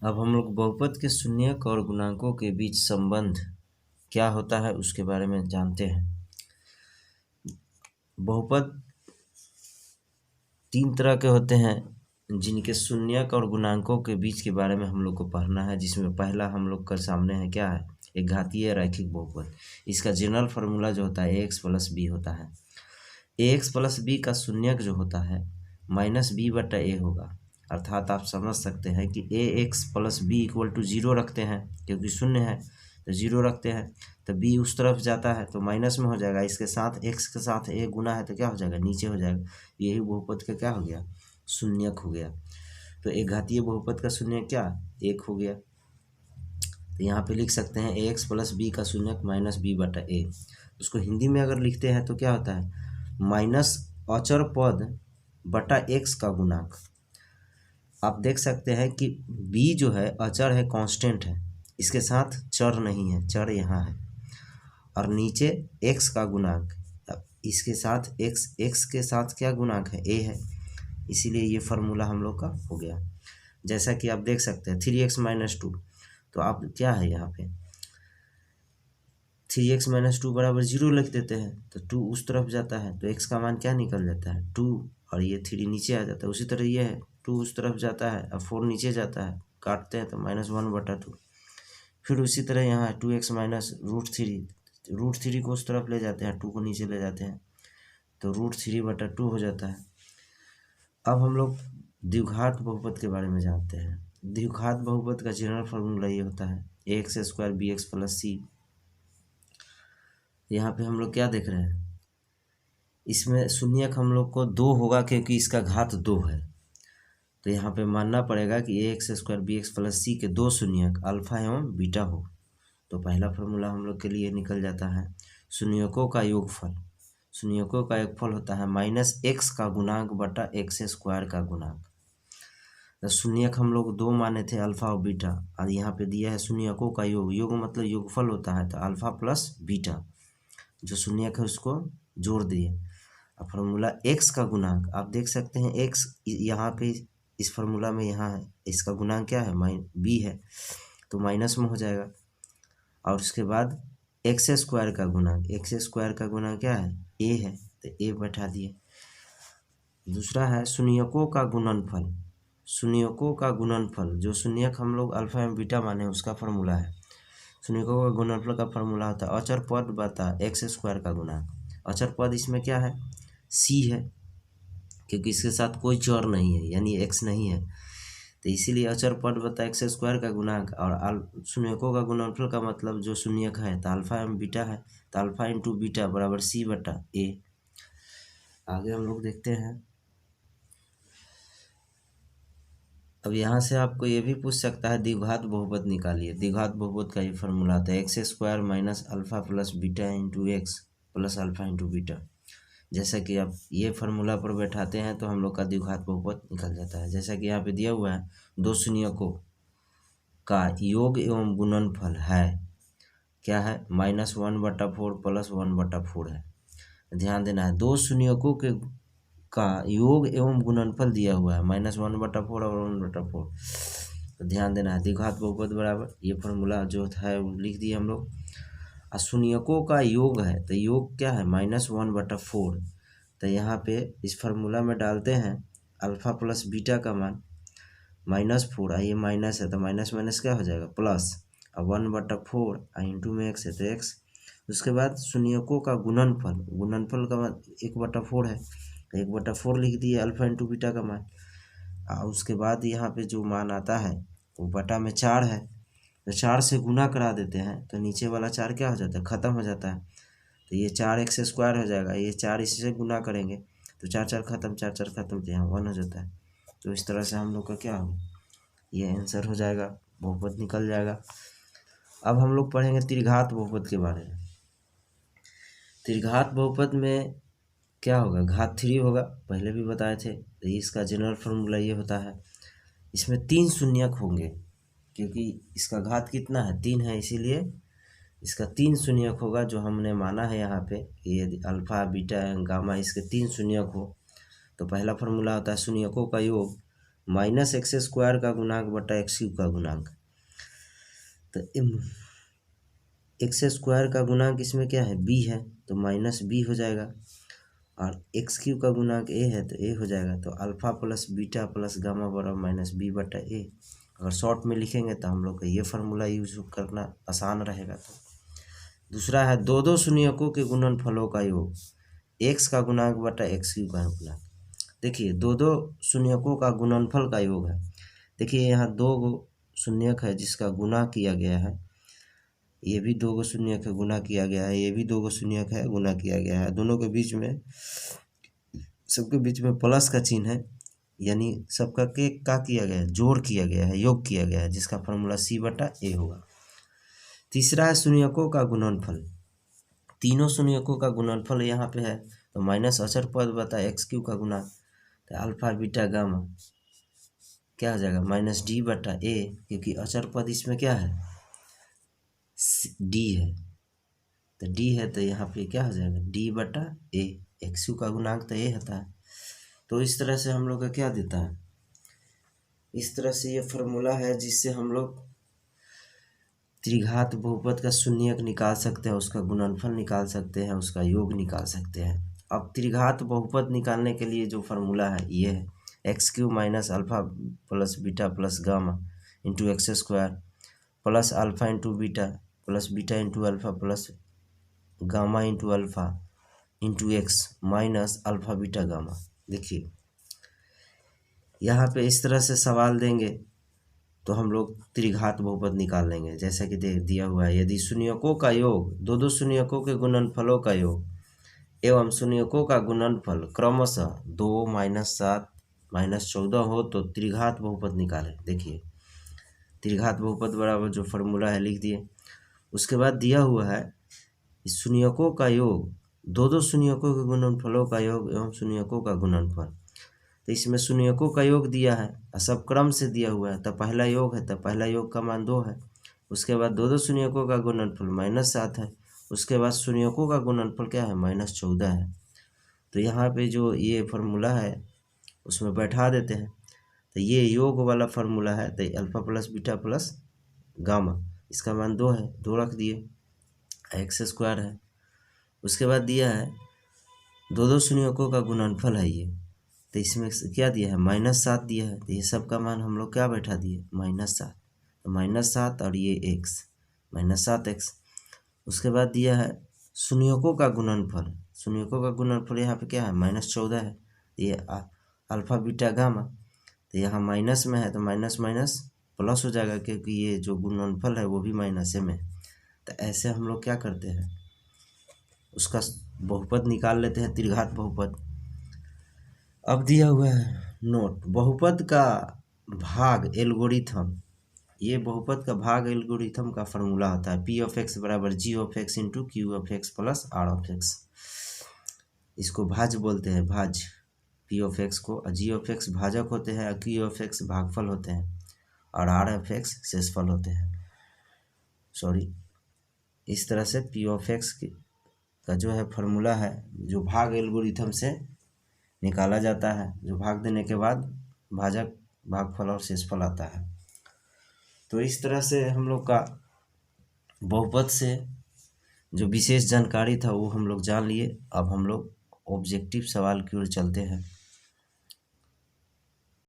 अब हम लोग बहुपद के शून्यक और गुणांकों के बीच संबंध क्या होता है उसके बारे में जानते हैं। बहुपद तीन तरह के होते हैं जिनके शून्यक और गुणांकों के बीच के बारे में हम लोग को पढ़ना है, जिसमें पहला हम लोग का सामने है क्या है, एक घातीय रैखिक बहुपद। इसका जनरल फार्मूला जो होता है ax प्लस बी होता है। ax प्लस बी का शून्यक जो होता है माइनस बी बटा ए होगा, अर्थात आप समझ सकते हैं कि ax plus B equal to zero रखते हैं, क्योंकि शून्य है तो जीरो रखते हैं, तो b उस तरफ जाता है तो माइनस में हो जाएगा, इसके साथ x के साथ a गुना है तो क्या हो जाएगा, नीचे हो जाएगा। यही बहुपद का क्या हो गया, शून्यक हो गया। तो एक घातीय बहुपद का शून्यक क्या, एक हो गया। तो यहाँ पे लिख सकते हैं ax प्लस बी का शून्यक माइनस बी बटा ए। उसको हिंदी में अगर लिखते हैं तो क्या होता है, माइनस अचर पद बटा x का गुणांक। आप देख सकते हैं कि b जो है अचर है, कांस्टेंट है, इसके साथ चर नहीं है, चर यहाँ है, और नीचे x का गुणांक, इसके साथ x के साथ क्या गुणांक है, a है, इसीलिए ये फार्मूला हम लोग का हो गया। जैसा कि आप देख सकते हैं 3x माइनस टू, तो आप क्या है यहाँ पे 3x माइनस टू बराबर जीरो लिख देते हैं, तो 2 उस तरफ जाता है तो x का मान क्या निकल जाता है 2, और ये 3 नीचे आ जाता है। उसी तरह ये है 2 उस तरफ जाता है, अब 4 नीचे जाता है, काटते हैं तो माइनस वन बटा टू। फिर उसी तरह यहाँ है 2x माइनस रूट थ्री को उस तरफ ले जाते हैं, 2 को नीचे ले जाते हैं तो रूट थ्री बटा टू हो जाता है। अब हम लोग द्विघात बहुपद के बारे में जानते हैं। द्विघात बहुपद का जनरल फार्मूला ये होता है ax square B X plus C. यहाँ पे हम लोग क्या देख रहे हैं, इसमें शून्यक हम लोग को दो होगा क्योंकि इसका घात दो है, तो यहाँ पे मानना पड़ेगा कि ax square B X plus C के दो शून्यक अल्फा एवं बीटा हो। तो पहला फार्मूला हम लोग के लिए निकल जाता है शून्यकों का योगफल। शून्यकों का योगफल होता है माइनस एक्स का गुणांक बटा एक्स स्क्वायर का गुणांक। तो शून्यक हम लोग दो माने थे अल्फा और बीटा, और यहाँ पे दिया है शून्यकों का योग, योग मतलब योगफल होता है, तो अल्फा प्लस बीटा जो शून्यक है उसको जोड़ दिए। अब फार्मूला एक्स का गुणांक आप देख सकते हैं, एक्स यहाँ पे इस फार्मूला में यहाँ है, इसका गुणांक क्या है बी है, तो माइनस में हो जाएगा। और उसके बाद एक्स स्क्वायर का गुणांक, एक्स स्क्वायर का गुणांक क्या है ए है, तो ए बैठा दिए। दूसरा है शून्यकों का गुणनफल। शून्यकों का गुणनफल जो शून्यक हम लोग अल्फा एवं बीटा माने उसका फार्मूला है। शून्यकों का गुणनफल का फार्मूला होता है अचर पद बता एक्स स्क्वायर का गुणांक। अचर पद इसमें क्या है सी है, क्योंकि इसके साथ कोई चर नहीं है यानी एक्स नहीं है, तो इसीलिए अचर पद बता एक्स स्क्वायर का गुणांक। और शून्यकों का गुणनफल का मतलब जो शून्यक है तो अल्फा एवं बीटा है, तो अल्फा इंटू बीटा बराबर सी बटा ए। आगे हम लोग देखते हैं। अब यहाँ से आपको ये भी पूछ सकता है द्विघात बहुपद निकालिए। द्विघात बहुपद का ये फार्मूला आता है x square minus alpha plus beta into x plus alpha into beta. जैसा कि आप ये फार्मूला पर बैठाते हैं तो हम लोग का द्विघात बहुपद निकल जाता है। जैसा कि यहाँ पे दिया हुआ है दो शून्यकों का योग एवं गुणनफल है क्या है माइनस वन बटा फोर प्लस वन बटा फोर है। ध्यान देना है दो शून्यकों के का योग एवं गुणनफल दिया हुआ है माइनस वन बटा फोर और वन बटा फोर, तो ध्यान देना है द्विघात बहुपद बराबर ये फार्मूला जो है वो लिख दिए हम लोग। शून्यकों का योग है तो योग क्या है माइनस वन बटा फोर, तो यहाँ पे इस फार्मूला में डालते हैं अल्फा प्लस बीटा का मान माइनस फोर, ये माइनस है तो माइनस माइनस क्या हो जाएगा प्लस, अब वन बटा फोर इंटू में एक्स है तो एक्स। उसके बाद शून्यकों का गुणनफल, गुणनफल का मान एक बटा फोर है, एक बटा फोर लिख दिए अल्फा इंटू बीटा का मान। और उसके बाद यहाँ पे जो मान आता है वो बटा में चार है, तो चार से गुना करा देते हैं तो नीचे वाला चार क्या हो जाता है ख़त्म हो जाता है, तो ये चार एक्स स्क्वायर हो जाएगा, ये चार इससे गुना करेंगे तो चार चार ख़त्म, चार चार ख़त्म, तो यहाँ वन हो जाता है। तो इस तरह से हम लोग का क्या होगा ये आंसर हो जाएगा, बहुपद निकल जाएगा। अब हम लोग पढ़ेंगे त्रिघात बहुपद के बारे में। त्रिघात बहुपद में क्या होगा घात थ्री होगा, पहले भी बताए थे। तो इसका जनरल फार्मूला ये होता है, इसमें तीन शून्यक होंगे क्योंकि इसका घात कितना है तीन है, इसीलिए इसका तीन शून्यक होगा जो हमने माना है यहाँ पे कि यदि अल्फा बीटा गामा इसके तीन शून्यक हो तो पहला फार्मूला होता है शून्यकों का योग, माइनस एक्स स्क्वायर का गुणांक बटा एक्स क्यूब का गुणांक। तो एक्स स्क्वायर का गुणांक इसमें क्या है, बी है, तो माइनस बी हो जाएगा, और एक्स क्यूब का गुणांक ए है तो ए हो जाएगा। तो alpha plus beta plus gamma बराबर माइनस बी बटा ए। अगर शॉर्ट में लिखेंगे तो हम लोग का ये फार्मूला यूज करना आसान रहेगा। तो दूसरा है दो दो शून्यकों के गुणनफलों का योग, एक्स का गुणांक बटा एक्स क्यूब का गुणांक। देखिए दो दो शून्यकों का गुणनफल का योग है। देखिए यहाँ दो शून्यक है जिसका गुणा किया गया है, ये भी दो गो शून्यक है गुणा किया गया है, ये भी दो गो शून्यक है गुणा किया गया है। दोनों के बीच में, सबके बीच में प्लस का चिन्ह है, यानी सबका के का किया गया है, जोड़ किया गया है, योग किया गया है, जिसका फॉर्मूला सी बटा ए होगा। तीसरा है शून्यकों का गुणनफल। तीनों शून्यकों का गुणनफल यहाँ पे है, तो माइनस अचर पद बता एक्स क्यू का गुणा, तो अल्फा बीटा गामा क्या हो जाएगा, माइनस डी बटा ए, क्योंकि अचर पद इसमें क्या है, डी है, तो डी है तो यहाँ पे क्या हो जाएगा, डी बटा ए। एक्स क्यू का गुणांक तो ए होता है। तो इस तरह से हम लोग का क्या देता है, इस तरह से ये फार्मूला है जिससे हम लोग त्रिघात बहुपद का शून्यक निकाल सकते हैं, उसका गुणनफल निकाल सकते हैं, उसका योग निकाल सकते हैं। अब त्रिघात बहुपद निकालने के लिए जो फार्मूला है ये है x cube minus alpha plus beta plus gamma into x square plus alpha into beta plus beta into alpha plus gamma into alpha into x minus alpha beta gamma. देखिए यहाँ पे इस तरह से सवाल देंगे तो हम लोग त्रिघात बहुपद निकाल लेंगे। जैसा कि दिया हुआ है, यदि शून्यकों का योग दो दो शून्यकों के गुणनफलों का योग एवं शून्यकों का गुणनफल क्रमशः 2 माइनस 7 माइनस 14 हो तो त्रिघात बहुपद निकालें। देखिए त्रिघात बहुपद बराबर जो फार्मूला है लिख दिए। उसके बाद दिया हुआ है शून्यकों का योग दो दो शून्यकों के गुणनफलों का योग एवं शून्यकों का गुणनफल। तो इसमें शून्यकों का योग दिया है और सब क्रम से दिया हुआ है, तो पहला योग है तो पहला योग का मान 2 है। उसके बाद दो दो शून्यकों का गुणनफल -7 है। उसके बाद शून्यकों का गुणनफल क्या है, -14 है। तो यहाँ पे जो ये फार्मूला है उसमें बैठा देते हैं, तो ये योग वाला फार्मूला है, तो alpha plus beta plus gamma, इसका मान 2 है, 2 रख दिए, एक्स स्क्वायर है। उसके बाद दिया है दो दो शून्यकों का गुणनफल है ये, तो इसमें क्या दिया है, -7 दिया है, तो ये सब का मान हम लोग क्या बैठा दिए, -7, तो -7 और ये एक्स -7x। उसके बाद दिया है शून्यकों का गुणनफल, शून्यकों का गुणनफल यहाँ पे क्या है, -14 है, ये अल्फा बीटा गामा, तो यहाँ माइनस में है तो माइनस माइनस प्लस हो जाएगा, क्योंकि ये जो गुणनफल है वो भी माइनस में। तो ऐसे हम लोग क्या करते हैं, उसका बहुपद निकाल लेते हैं, त्रिघात बहुपद। अब दिया हुआ है नोट, बहुपद का भाग एल्गोरिथम, ये बहुपद का भाग एल्गोरिथम का फार्मूला होता है p(x) बराबर g(x) into q(x) plus r(x). इसको भाज्य बोलते हैं, भाज्य p(x) को, g(x) भाजक होते हैं, q(x) भागफल होते हैं, और r(x) शेषफल होते हैं। इस तरह से p(x) का जो है फार्मूला है, जो भाग एल्गोरिथम से निकाला जाता है, जो भाग देने के बाद भाजक भागफल और शेषफल आता है। तो इस तरह से हम लोग का बहुपद से जो विशेष जानकारी था वो हम लोग जान लिए। अब हम लोग ऑब्जेक्टिव सवाल की ओर चलते हैं।